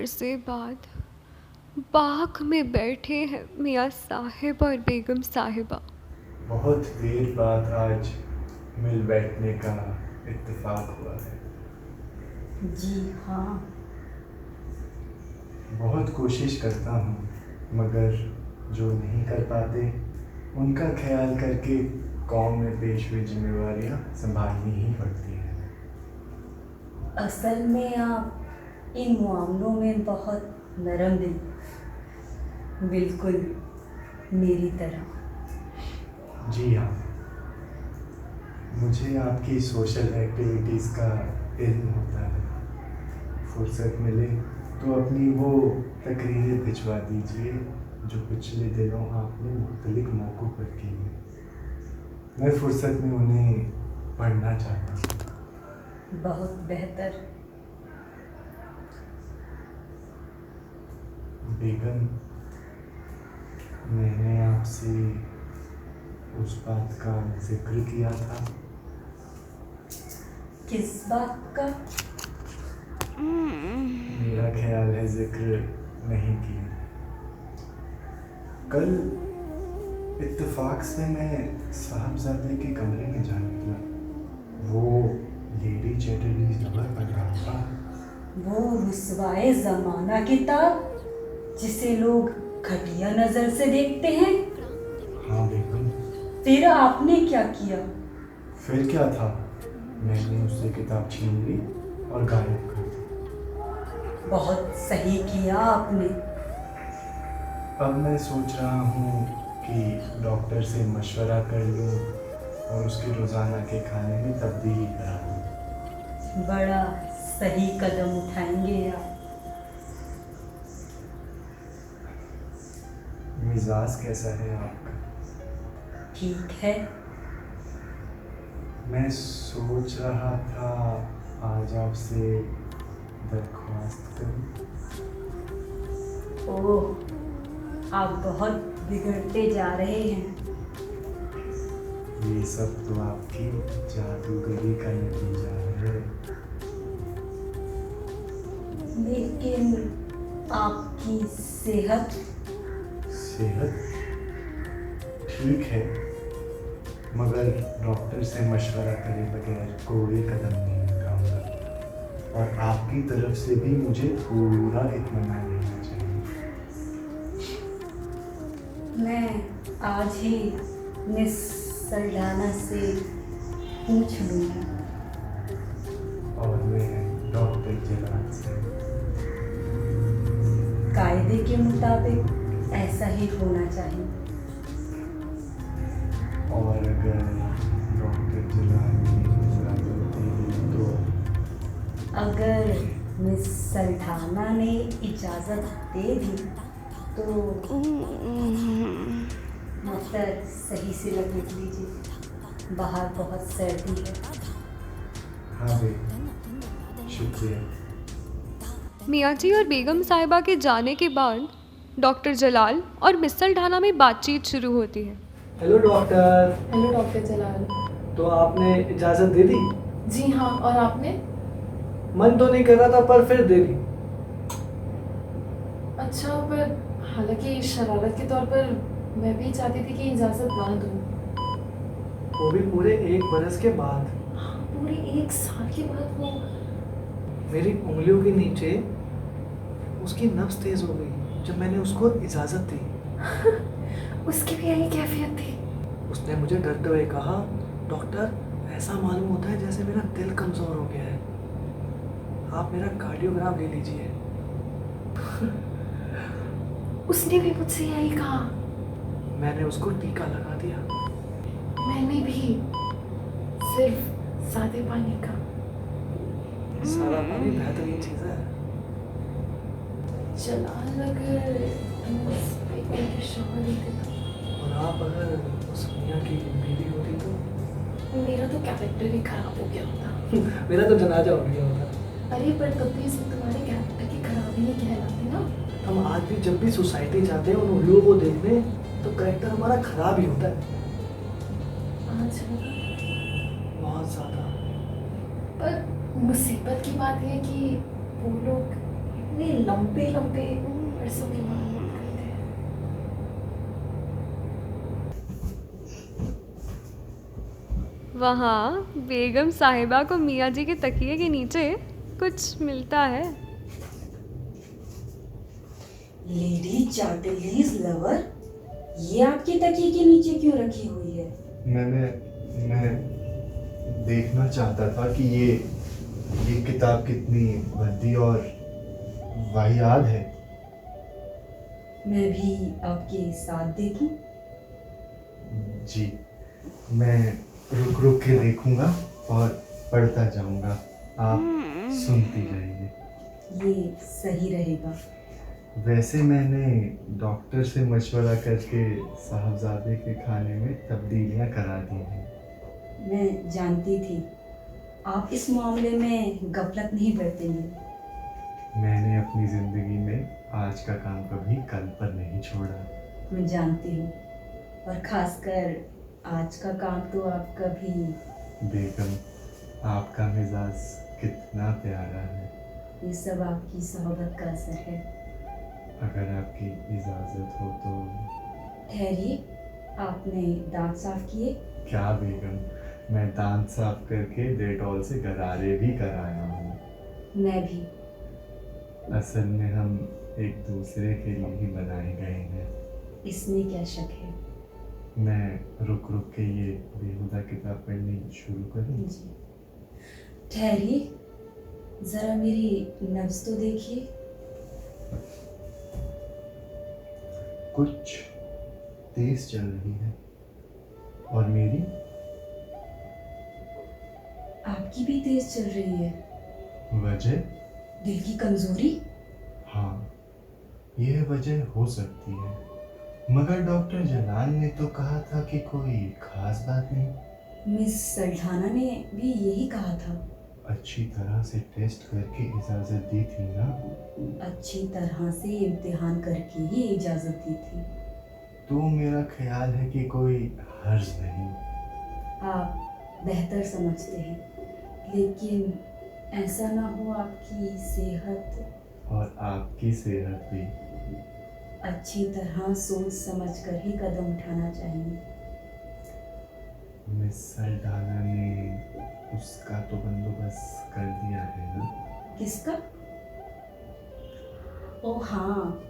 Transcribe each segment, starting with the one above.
अरसे बाद बाग में बैठे हैं मियाँ साहिब और बेगम साहिबा। बहुत देर बाद आज मिल बैठने का इत्तेफाक हुआ है। जी हाँ। बहुत कोशिश करता हूँ मगर जो नहीं कर पाते उनका ख्याल करके कौम में पेश हुई जिम्मेवारियाँ संभालनी ही पड़ती हैं। असल में आप इन मामलों में बहुत नरम दिल, बिल्कुल मेरी तरह। जी हाँ, मुझे आपकी सोशल एक्टिविटीज़ का इल्म होता है। फुर्सत मिले तो अपनी वो तकरीरें भिजवा दीजिए जो पिछले दिनों आपने मुख्तलिफ मौक़ों पर की हैं। मैं फुर्सत में उन्हें पढ़ना चाहता हूँ। बहुत बेहतर। बेगम, मैंने आपसे उस बात का जिक्र किया था। किस बात का? मेरा ख्याल है जिक्र नहीं किया। कल इत्तेफाक से मैं साहबजादे के कमरे में जा निकला। वो लेडी चैटरलीज नंबर पढ़ रहा था। वो रुस्वाए ज़माना किताब जिसे लोग घटिया नज़र से देखते हैं। हाँ बेगम। फिर आपने क्या किया? फिर क्या था, मैंने उससे किताब छीन ली और गायब कर दी। बहुत सही किया आपने। अब मैं सोच रहा हूँ कि डॉक्टर से मशवरा कर लूँ और उसके रोज़ाना के खाने में तब्दीली करा दूँ। बड़ा सही कदम उठाएंगे आप। मिजाज कैसा है आपका? ठीक है। मैं सोच रहा था आज आपसे दरख्वास्त करूं। ओह, आप बहुत बिगड़ते जा रहे हैं। ये सब तो आपकी जादूगरी का नतीजा है। लेकिन आपकी सेहत ठीक है, मगर डॉक्टर से मशवरा करे बगैर कोई कदम नहीं उठाऊंगा और आपकी तरफ से भी मुझे पूरा इत्मीनान लेना चाहिए। मैं आज ही मिस सल्डाना से पूछ लूँगी। और मैं डॉक्टर जलाल से। कायदे के मुताबिक ऐसा ही होना चाहिए। और अगर डॉक्टर जलाल ने इजाज़त दे दी तो? अगर मिस सल्डाना ने इजाज़त दे दी तो मतलब सही से लपेट लीजिए, बाहर बहुत सर्दी है। हाँ बेटा, शुक्रिया। मियाँ जी और बेगम साहिबा के जाने के बाद डॉक्टर जलाल और मिस सल्डाना में बातचीत शुरू होती है। Hello doctor. हेलो डॉक्टर जलाल। तो आपने इजाज़त दे दी? जी हाँ, और आपने? मन तो नहीं कर रहा था पर फिर दे दी। अच्छा, पर हालांकि शरारत के तौर पर मैं भी चाहती थी कि इजाज़त ना दूँ। वो भी पूरे 1 बरस के बाद। हाँ, पूरे 1 साल के बाद वो मेरी उंगलियों के नीचे उसकी नब्ज़ तेज़ हो गई जब मैंने उसको इजाज़त दी। उसकी भी यही कैफियत थी। उसने मुझे डरते हुए कहा, डॉक्टर ऐसा मालूम होता है जैसे मेरा दिल कमज़ोर हो गया है, आप मेरा कार्डियोग्राम ले लीजिए। उसने भी मुझसे यही कहा। मैंने उसको टीका लगा दिया। मैंने भी, सिर्फ सादे पानी का। सारा पानी बेहतरीन चीज़ है। जलाल अगर इंस्पेक्टर की शौहर होते तो, और आप अगर उस मियाँ की बीवी होती तो? मेरा तो कैरेक्टर ही खराब हो गया होता। मेरा तो जनाजा हो गया होता। अरे पर तब भी सब तुम्हारे कैरेक्टर की खराबी नहीं कहलाती ना। हम आज भी जब भी सोसाइटी जाते हैं उन उल्लुओं को देखने तो करेक्टर हमारा खराब ही होता है। आज बहुत ज़्यादा। पर मुसीबत की बात यह कि वो लोग ये लंबे लंबे अरसों के बाद बात करते हैं। वहाँ बेगम साहिबा को मियाँ जी के तकिए के नीचे कुछ मिलता है। लेडी चार्टलीज लवर, ये आपके तकिए के नीचे क्यों रखी हुई है? मैं देखना चाहता था कि ये किताब कितनी भद्दी और वाहियात है। मैं भी आपके साथ देखूं? जी, मैं रुक रुक के देखूंगा और पढ़ता जाऊंगा, आप सुनती जाइए। ये सही रहेगा। वैसे मैंने डॉक्टर से मशवरा करके साहबजादे के खाने में तब्दीलियां करा दी हैं। मैं जानती थी आप इस मामले में गफलत नहीं बरतेंगे। मैंने अपनी ज़िंदगी में आज का काम कभी कल पर नहीं छोड़ा। मैं जानती हूँ, और ख़ासकर आज का काम तो आप कभी। बेगम, आपका मिजाज कितना प्यारा है। ये सब आपकी सोहबत का असर है। अगर आपकी इजाज़त हो तो। ठहरिए, आपने दांत साफ किए? क्या बेगम, मैं दांत साफ करके डेटॉल से गरारे भी कराया हूँ। मैं भी। असल में हम एक दूसरे के लिए ही बनाए गए हैं। इसमें क्या शक है? मैं रुक रुक के ये बेहुदा किताब पढ़नी शुरू करूँ? जी। ठहरिए, ज़रा मेरी नब्ज़ तो देखिए। कुछ तेज चल रही है। और मेरी? आपकी भी तेज चल रही है। वजह? दिल की कमज़ोरी? हाँ, यह वजह हो सकती है, मगर डॉक्टर जलाल ने तो कहा था कि कोई खास बात नहीं। मिस सल्ढाना ने भी यही कहा था। अच्छी तरह से टेस्ट करके इजाज़त दी थी ना? अच्छी तरह से इम्तिहान करके ही इजाज़त दी थी। तो मेरा ख्याल है कि कोई हर्ज नहीं। आप बेहतर समझते हैं, लेकिन ऐसा ना हो आपकी सेहत। और आपकी सेहत भी। अच्छी तरह सोच समझ कर ही कदम उठाना चाहिए। मिस सल्ढाना ने उसका तो बंदोबस्त कर दिया है ना? किसका? ओ हाँ,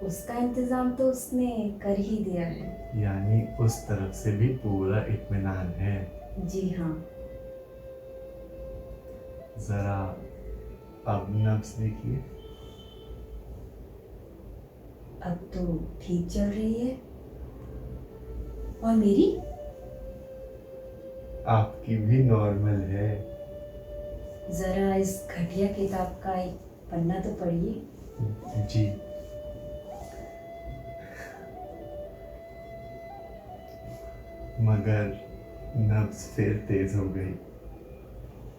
उसका इंतज़ाम तो उसने कर ही दिया है। यानी उस तरफ से भी पूरा इत्मीनान है। जी हाँ। ज़रा अब नब्ज़ देखिए। अब तो ठीक चल रही है। और मेरी? आपकी भी नॉर्मल है। ज़रा इस घटिया किताब का एक पन्ना तो पढ़िए। जी। मगर नब्ज़ फिर तेज हो गई।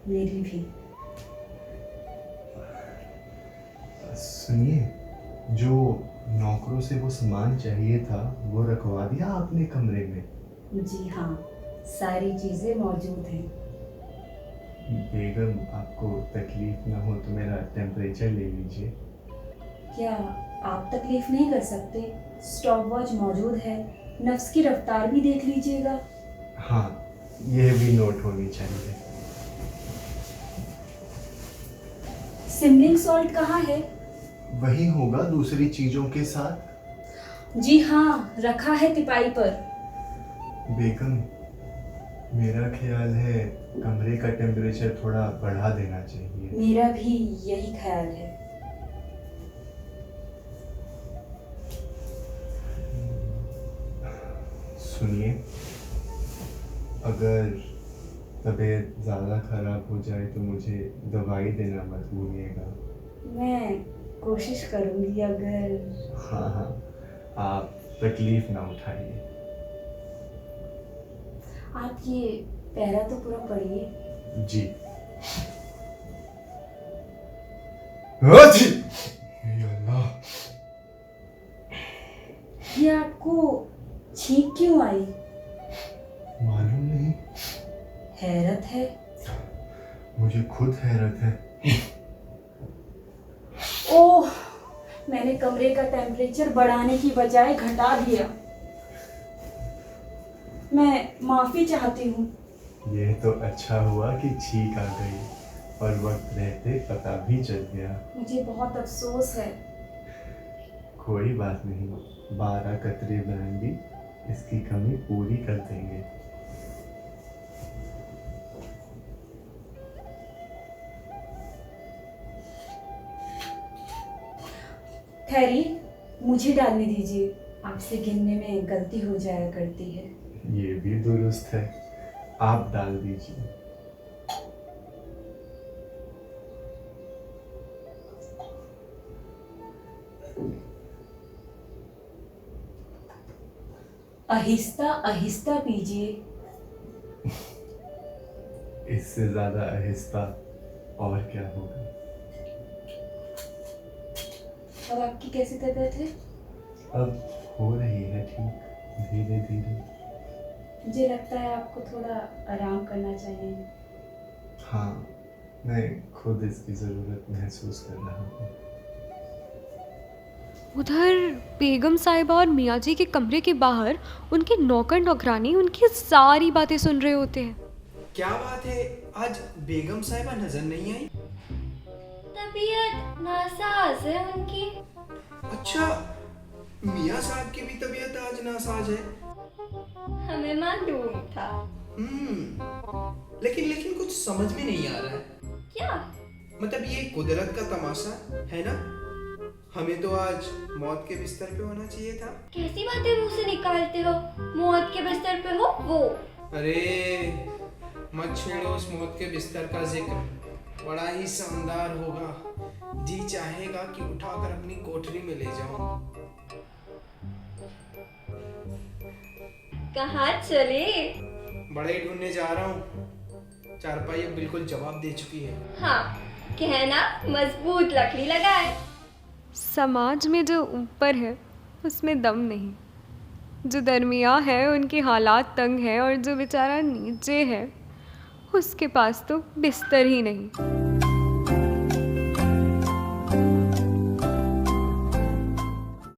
मेरी भी। सुनिए, जो नौकरों से वो सामान चाहिए था वो रखवा दिया आपने कमरे में? जी हाँ, सारी चीज़ें मौजूद हैं। बेगम, आपको तकलीफ ना हो तो मेरा टेम्परेचर ले लीजिए। क्या आप तकलीफ नहीं कर सकते? स्टॉप वॉच मौजूद है, नफ्स की रफ्तार भी देख लीजिएगा। हाँ, यह भी नोट होनी चाहिए। सिमलिंग सॉल्ट कहाँ है? वही होगा दूसरी चीज़ों के साथ। जी हाँ, रखा है तिपाई पर। बेगम, मेरा ख्याल है कमरे का टेम्परेचर थोड़ा बढ़ा देना चाहिए। मेरा भी यही ख्याल है। सुनिए, अगर तबीयत ज़्यादा ख़राब हो जाए तो मुझे दवाई देना मत भूलिएगा। मैं कोशिश करूँगी। अगर हाँ हाँ, आप तकलीफ़ ना उठाइए। आप ये पैरा तो पूरा पढ़िए। जी। जी। या अल्लाह, ये आपको छींक क्यों आई? मालूम नहीं, हैरत है। मुझे खुद हैरत है। ओह, मैंने कमरे का टेम्परेचर बढ़ाने की बजाय घटा दिया। मैं माफ़ी चाहती हूँ। यह तो अच्छा हुआ कि छींक आ गई और वक्त रहते पता भी चल गया। मुझे बहुत अफसोस है। कोई बात नहीं, 12 कतरे ब्रांडी इसकी कमी पूरी कर देंगे। ठहरी, मुझे डालने दीजिए। आपसे गिनने में गलती हो जाया करती है। ये भी दुरुस्त है, आप डाल दीजिए। आहिस्ता आहिस्ता पीजिए। इससे ज्यादा आहिस्ता और क्या होगा। और आपकी कैसी तबीयत है? अब हो रही है ठीक, धीरे धीरे। मुझे लगता है आपको थोड़ा आराम करना चाहिए। हाँ, मैं खुद इसकी ज़रूरत महसूस कर रहा हूँ। उधर बेगम साहिबा और मियाँ जी के कमरे के बाहर उनके नौकर नौकरानी उनकी सारी बातें सुन रहे होते हैं। क्या बात है, आज बेगम साहिबा नजर नहीं आई? तबीयत नासाज है उनकी। अच्छा, मियाँ साहब की भी तबीयत आज नासाज है। हमें मालूम था। लेकिन कुछ समझ में नहीं आ रहा है। क्या? मतलब ये कुदरत का तमाशा है ना। हमें तो आज मौत के बिस्तर पे होना चाहिए था। कैसी बातें मुंह से निकालते हो? मौत के बिस्तर पे हो वो? अरे मत छेड़ो उस मौत के बिस्तर का जिक्र, बड़ा ही शानदार होगा। जी चाहेगा कि उठाकर अपनी कोठरी में ले जाऊं। कहाँ चले? बड़े ढूंढने जा रहा हूँ। चारपाई अब बिल्कुल जवाब दे चुकी है। हाँ, कहना मजबूत लकड़ी लगाए। समाज में जो ऊपर है उसमें दम नहीं, जो दरमिया है उनके हालात तंग है और जो बेचारा नीचे है उसके पास तो बिस्तर ही नहीं।